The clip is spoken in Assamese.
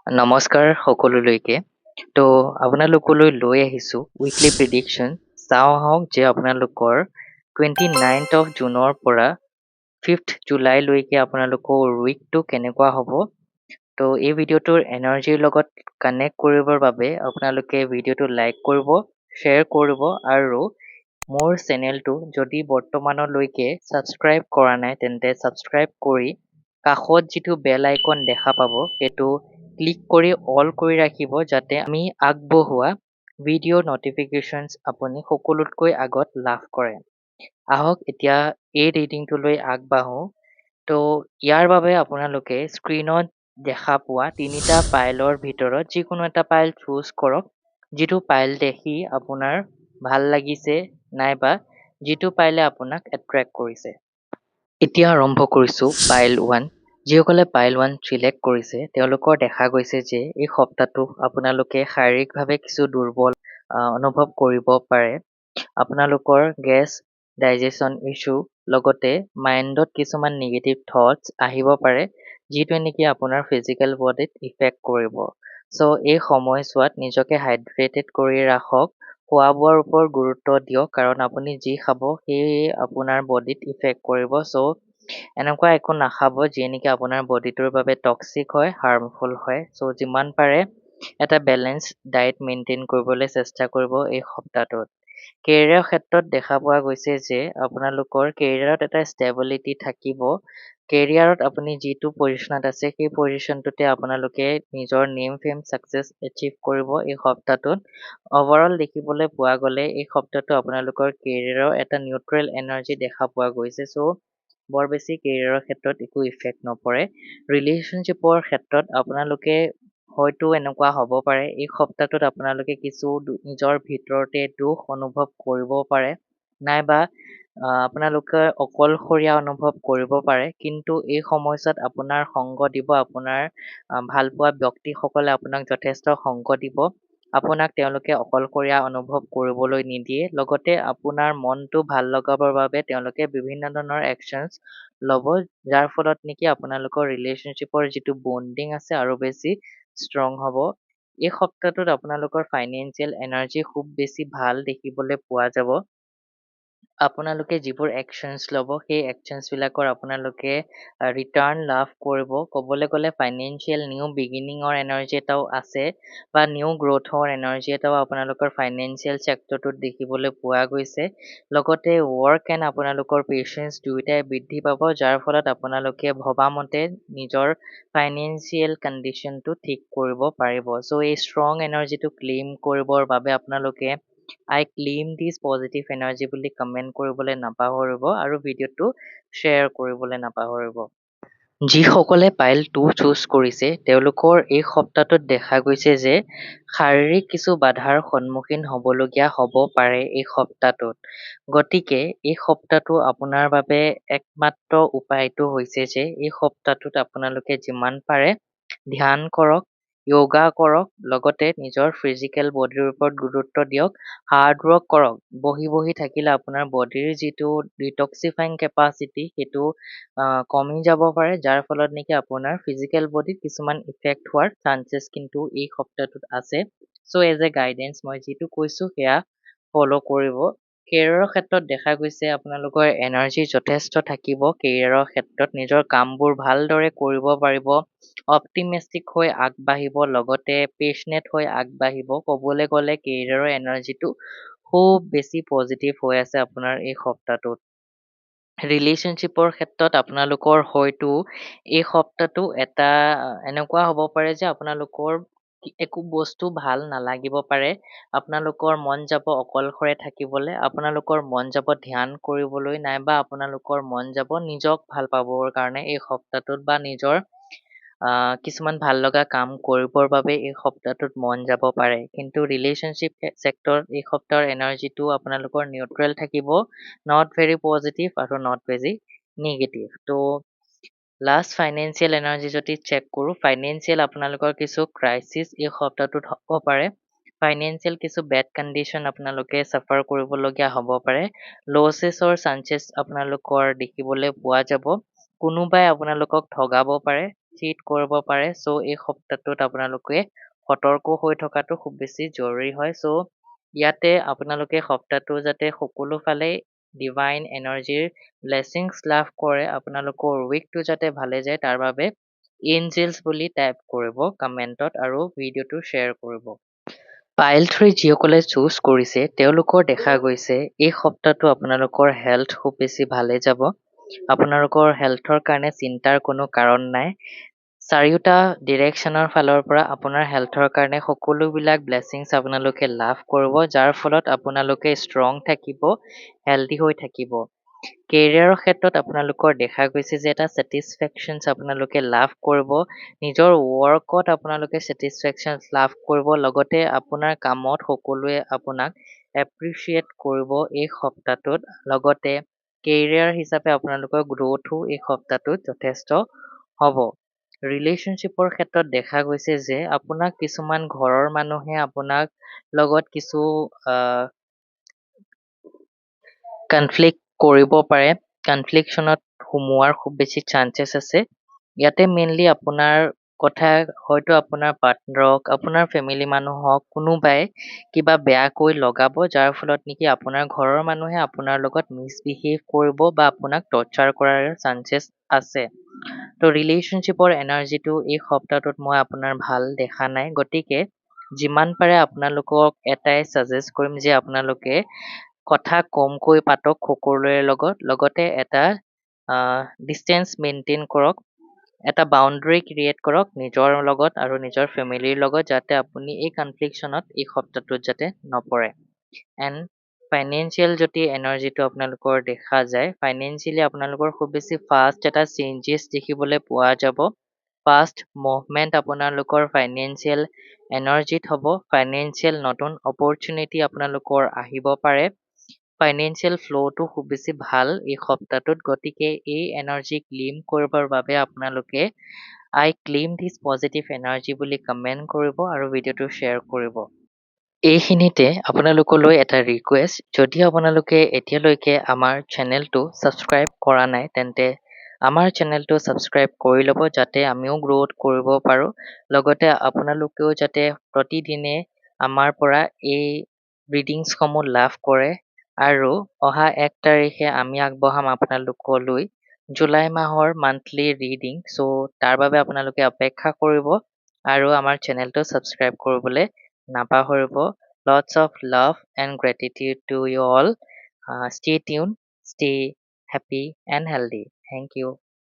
নমস্কাৰ সকলোলৈকে। তো আপোনালোকলৈ লৈ আহিছোঁ উইকলি প্ৰিডিকশ্যন। চাওঁ আহক যে আপোনালোকৰ 29th of জুনৰ পৰা 5th জুলাইলৈকে আপোনালোকৰ উইকটো কেনেকুৱা হ'ব। তো এই ভিডিঅ'টোৰ এনাৰ্জিৰ লগত কানেক্ট কৰিবৰ বাবে আপোনালোকে ভিডিঅ'টো লাইক কৰিব, শ্বেয়াৰ কৰিব আৰু মোৰ চেনেলটো যদি বৰ্তমানলৈকে ছাবস্ক্ৰাইব কৰা নাই তেন্তে ছাবস্ক্ৰাইব কৰি কাষত যিটো বেল আইকন দেখা পাব সেইটো ক্লিক কৰি অল কৰি ৰাখিব যাতে আমি আগবঢ়োৱা ভিডিঅ' নটিফিকেশ্যনছ আপুনি সকলোতকৈ আগত লাভ কৰে। আহক এতিয়া এই ৰিডিংটোলৈ আগবাঢ়ো। তো ইয়াৰ বাবে আপোনালোকে স্ক্ৰীনত দেখা পোৱা তিনিটা পাইলৰ ভিতৰত যিকোনো এটা পাইল চুজ কৰক। যিটো পাইল দেখি আপোনাৰ ভাল লাগিছে নাইবা যিটো পাইলে আপোনাক এট্ৰেক্ট কৰিছে। এতিয়া আৰম্ভ কৰিছোঁ পাইল 1। যিসকলে পাইল 1 চিলেক্ট কৰিছে তেওঁলোকৰ দেখা গৈছে যে এই সপ্তাহটো আপোনালোকে শাৰীৰিকভাৱে কিছু দুৰ্বল অনুভৱ কৰিব পাৰে। আপোনালোকৰ গেছ ডাইজেশ্যন ইছ্যু লগতে মাইণ্ডত কিছুমান নিগেটিভ থটছ আহিব পাৰে যিটোৱে নেকি আপোনাৰ ফিজিকেল বডিত ইফেক্ট কৰিব। চ' এই সময়ছোৱাত নিজকে হাইড্ৰেটেড কৰি ৰাখক। খোৱা বোৱাৰ ওপৰত গুৰুত্ব দিয়ক কাৰণ আপুনি যি খাব সেয়ে আপোনাৰ বডিত ইফেক্ট কৰিব। চ' এনেকুৱা একো নাখাব যিয়ে নেকি আপোনাৰ বডিটোৰ বাবে টক্সিক হয়, হাৰ্মফুল হয়। চ' যিমান পাৰে এটা বেলেঞ্চ ডায়েট মেইনটেইন কৰিবলৈ চেষ্টা কৰিব এই সপ্তাহটোত। কেৰিয়াৰৰ ক্ষেত্ৰত দেখা পোৱা গৈছে যে আপোনালোকৰ কেৰিয়াৰত এটা ষ্টেবিলিটি থাকিব। কেৰিয়াৰত আপুনি যিটো পজিশ্যনত আছে সেই পজিশ্যনটোতে আপোনালোকে নিজৰ নেম ফেম ছাকচেছ এচিভ কৰিব এই সপ্তাহটোত। অভাৰঅল দেখিবলৈ পোৱা গ'লে এই সপ্তাহটো আপোনালোকৰ কেৰিয়াৰৰ এটা নিউট্ৰেল এনাৰ্জি দেখা পোৱা গৈছে। চ' বৰ বেছি কেৰিয়াৰৰ ক্ষেত্ৰত একো ইফেক্ট নপৰে। ৰিলেশ্যনশ্বিপৰ ক্ষেত্ৰত আপোনালোকে হয়তো এনেকুৱা হ'ব পাৰে এই সপ্তাহটোত আপোনালোকে কিছু নিজৰ ভিতৰতে দুখ অনুভৱ কৰিব পাৰে নাইবা আপোনালোকে অকলশৰীয়া অনুভৱ কৰিব পাৰে। কিন্তু এই সময়ছোৱাত আপোনাৰ সংগ দিব আপোনাৰ ভালপোৱা ব্যক্তিসকলে আপোনাক যথেষ্ট সংগ দিব। আপোনাক তেওঁলোকে অকলশৰীয়া অনুভৱ কৰিবলৈ নিদিয়ে। লগতে আপোনাৰ মনটো ভাল লগাবৰ বাবে তেওঁলোকে বিভিন্ন ধৰণৰ একশ্যনছ ল'ব যাৰ ফলত নেকি আপোনালোকৰ ৰিলেশ্যনশ্বিপৰ যিটো বণ্ডিং আছে আৰু বেছি ষ্ট্ৰং হ'ব। এই সপ্তাহটোত আপোনালোকৰ ফাইনেন্সিয়েল এনাৰ্জি খুব বেছি ভাল দেখিবলৈ পোৱা যাব। আপোনালোকে যিবোৰ একশ্যনছ ল'ব সেই একশ্যনছবিলাকৰ আপোনালোকে ৰিটাৰ্ণ লাভ কৰিব। ক'বলৈ গ'লে ফাইনেন্সিয়েল নিউ বিগিনিঙৰ এনাৰ্জি এটাও আছে বা নিউ গ্ৰ'থৰ এনাৰ্জি এটাও আপোনালোকৰ ফাইনেন্সিয়েল ছেক্টৰটোত দেখিবলৈ পোৱা গৈছে। লগতে ৱৰ্ক এণ্ড আপোনালোকৰ পেচেঞ্চ দুয়োটাই বৃদ্ধি পাব যাৰ ফলত আপোনালোকে ভবামতে নিজৰ ফাইনেন্সিয়েল কণ্ডিশ্যনটো ঠিক কৰিব পাৰিব। চ' এই ষ্ট্ৰং এনাৰ্জিটো ক্লেইম কৰিবৰ বাবে আপোনালোকে আই ক্লেইম দিছ পজিটিভ এনাৰ্জি বুলি কমেণ্ট কৰিবলৈ নাপাহৰিব আৰু ভিডিঅ'টো শ্বেয়াৰ কৰিবলৈ নাপাহৰিব। যিসকলে পাইল 2 চুজ কৰিছে তেওঁলোকৰ এই সপ্তাহটোত দেখা গৈছে যে শাৰীৰিক কিছু বাধাৰ সন্মুখীন হ'বলগীয়া হ'ব পাৰে এই সপ্তাহটোত। গতিকে এই সপ্তাহটো আপোনাৰ বাবে একমাত্ৰ উপায়টো হৈছে যে এই সপ্তাহটোত আপোনালোকে যিমান পাৰে ধ্যান কৰক, য়োগা কৰক, লগতে নিজৰ ফিজিকেল বডিৰ ওপৰত গুৰুত্ব দিয়ক, হাৰ্ড ৱৰ্ক কৰক। বহি বহি থাকিলে আপোনাৰ বডিৰ যিটো ডিটক্সিফাইং কেপাচিটি সেইটো কমি যাব পাৰে যাৰ ফলত নেকি আপোনাৰ ফিজিকেল বডিত কিছুমান ইফেক্ট হোৱাৰ চান্সেছ কিন্তু এই সপ্তাহটোত আছে। চ' এজ এ গাইডেঞ্চ মই যিটো কৈছোঁ সেয়া ফ'ল' কৰিব। কেৰিয়াৰৰ ক্ষেত্ৰত দেখা গৈছে আপোনালোকৰ এনাৰ্জি যথেষ্ট থাকিব। কেৰিয়াৰৰ ক্ষেত্ৰত নিজৰ কামবোৰ ভালদৰে কৰিব পাৰিব, অপটিমিষ্টিক হৈ আগবাঢ়িব, লগতে পেচনেট হৈ আগবাঢ়িব। ক'বলৈ গ'লে কেৰিয়াৰৰ এনাৰ্জিটো খুব বেছি পজিটিভ হৈ আছে আপোনাৰ এই সপ্তাহটোত। ৰিলেশ্যনশ্বিপৰ ক্ষেত্ৰত আপোনালোকৰ হয়তো এই সপ্তাহটো এটা এনেকুৱা হ'ব পাৰে যে আপোনালোকৰ একো বস্তু ভাল নালাগিব পাৰে। আপোনালোকৰ মন যাব অকলশৰে থাকিবলৈ, আপোনালোকৰ মন যাব ধ্যান কৰিবলৈ নাইবা আপোনালোকৰ মন যাব নিজক ভাল পাবৰ কাৰণে এই সপ্তাহটোত বা নিজৰ কিছুমান ভাল লগা কাম কৰিবৰ বাবে এই সপ্তাহটোত মন যাব পাৰে। কিন্তু ৰিলেশ্যনশ্বিপ ছেক্টৰত এই সপ্তাহৰ এনাৰ্জিটো আপোনালোকৰ নিউট্ৰেল থাকিব, নট ভেৰি পজিটিভ আৰু not very negative. To' last financial energy যদি চেক কৰোঁ, ফাইনেন্সিয়েল আপোনালোকৰ কিছু ক্ৰাইচিছ এই সপ্তাহটোত হ'ব পাৰে। ফাইনেন্সিয়েল কিছু বেড কণ্ডিশ্যন আপোনালোকে ছাফাৰ কৰিবলগীয়া হ'ব পাৰে। লছেছৰ চান্সেছ আপোনালোকৰ দেখিবলৈ পোৱা যাব। কোনোবাই আপোনালোকক ঠগাব পাৰে। চিট কৰিব পাৰে। চ' এই সপ্তাহটোত আপোনালোকে সতৰ্ক হৈ থকাটো খুব বেছি জৰুৰী হয়। চ' ইয়াতে আপোনালোকে সপ্তাহটো যাতে সকলো ফালে ডিভাইন এনাৰ্জিৰ ব্লেছিংছ লাভ কৰে, আপোনালোকৰ উইকটো যাতে ভালে যায় তাৰ বাবে এঞ্জেলছ বুলি টাইপ কৰিব কমেণ্টত আৰু ভিডিঅ'টো শ্বেয়াৰ কৰিব। পাইল 3 যিসকলে চুজ কৰিছে তেওঁলোকৰ দেখা গৈছে এই সপ্তাহটো আপোনালোকৰ হেল্থ খুব বেছি ভালে যাব। আপোনালোকৰ হেল্থৰ কাৰণে চিন্তাৰ কোনো কাৰণ নাই। চাৰিওটা ডিৰেকশ্যনৰ ফালৰ পৰা আপোনাৰ হেল্থৰ কাৰণে সকলোবিলাক ব্লেছিংছ আপোনালোকে লাভ কৰিব, যাৰ ফলত আপোনালোকে ষ্ট্ৰং থাকিব, হেল্ডি হৈ থাকিব। কেৰিয়াৰৰ ক্ষেত্ৰত আপোনালোকৰ দেখা গৈছে যে এটা ছেটিছফেকশ্যনছ আপোনালোকে লাভ কৰিব। নিজৰ ৱৰ্কত আপোনালোকে ছেটিছফেকশ্যনছ লাভ কৰিব, লগতে আপোনাৰ কামত সকলোৱে আপোনাক এপ্ৰিচিয়েট কৰিব এই সপ্তাহটোত। লগতে কেৰিয়াৰ হিচাপে আপোনালোকৰ গ্ৰ'থো এই সপ্তাহটোত যথেষ্ট হ'ব। ৰিলেশ্যনশ্বিপৰ ক্ষেত্ৰত দেখা গৈছে যে আপোনাক কিছুমান ঘৰৰ মানুহে আপোনাক লগত কিছু কনফ্লিক্ট কৰিব পাৰে। কনফ্লিকশ্যনত সোমোৱাৰ খুব বেছি চান্সেছ আছে। ইয়াতে মেইনলি আপোনাৰ কথা হয়তো আপোনাৰ পাৰ্টনাৰক, আপোনাৰ ফেমিলি মানুহক কোনোবাই কিবা বেয়াকৈ লগাব, যাৰ ফলত নেকি আপোনাৰ ঘৰৰ মানুহে আপোনাৰ লগত মিছবিহেভ কৰিব বা আপোনাক টৰ্চাৰ কৰাৰ চান্সেছ আছে। তো ৰিলেশ্যনশ্বিপৰ এনাৰ্জিটো এই সপ্তাহটোত মই আপোনাৰ ভাল দেখা নাই। গতিকে যিমান পাৰে আপোনালোকক এটাই ছাজেষ্ট কৰিম যে আপোনালোকে কথা কমকৈ পাতক সকলোৰে লগত, লগতে এটা ডিষ্টেঞ্চ মেইনটেইন কৰক, এটা বাউণ্ডেৰী ক্ৰিয়েট কৰক নিজৰ লগত আৰু নিজৰ ফেমিলিৰ লগত, যাতে আপুনি এই কনফ্লিকশ্যনত এই সপ্তাহটোত যাতে নপৰে। এণ্ড ফাইনেন্সিয়েল যদি এনাৰ্জিটো আপোনালোকৰ দেখা যায়, ফাইনেন্সিয়েলি আপোনালোকৰ খুব বেছি ফাষ্ট এটা চেঞ্জেছ দেখিবলৈ পোৱা যাব। ফাষ্ট মুভমেণ্ট আপোনালোকৰ ফাইনেন্সিয়েল এনাৰ্জিত হ'ব। ফাইনেন্সিয়েল নতুন অপৰচুনিটি আপোনালোকৰ আহিব পাৰে। ফাইনেন্সিয়েল ফ্ল'টো খুব বেছি ভাল এই সপ্তাহটোত। গতিকে এই এনাৰ্জি ক্লেইম কৰিবৰ বাবে আপোনালোকে আই ক্লেইম দিছ পজিটিভ এনাৰ্জি বুলি কমেণ্ট কৰিব আৰু ভিডিঅ'টো শ্বেয়াৰ কৰিব। এইখিনিতে আপোনালোকলৈ এটা ৰিকুৱেষ্ট, যদি আপোনালোকে এতিয়ালৈকে আমাৰ চেনেলটো ছাবস্ক্ৰাইব কৰা নাই তেন্তে আমাৰ চেনেলটো ছাবস্ক্ৰাইব কৰি ল'ব, যাতে আমিও গ্ৰ'থ কৰিব পাৰোঁ। লগতে আপোনালোকেও যাতে প্ৰতিদিনে আমাৰ পৰা এই ৰিডিংছসমূহ লাভ কৰে। আৰু অহা 1 তাৰিখে আমি আগবঢ়াম আপোনালোকলৈ জুলাই মাহৰ মান্থলি ৰিডিং। চ' তাৰ বাবে আপোনালোকে অপেক্ষা কৰিব আৰু আমাৰ চেনেলটো ছাবস্ক্ৰাইব কৰিবলৈ নাপাহৰিব। Lots of love and gratitude to you all. Stay tune, stay happy and healthy. Thank U.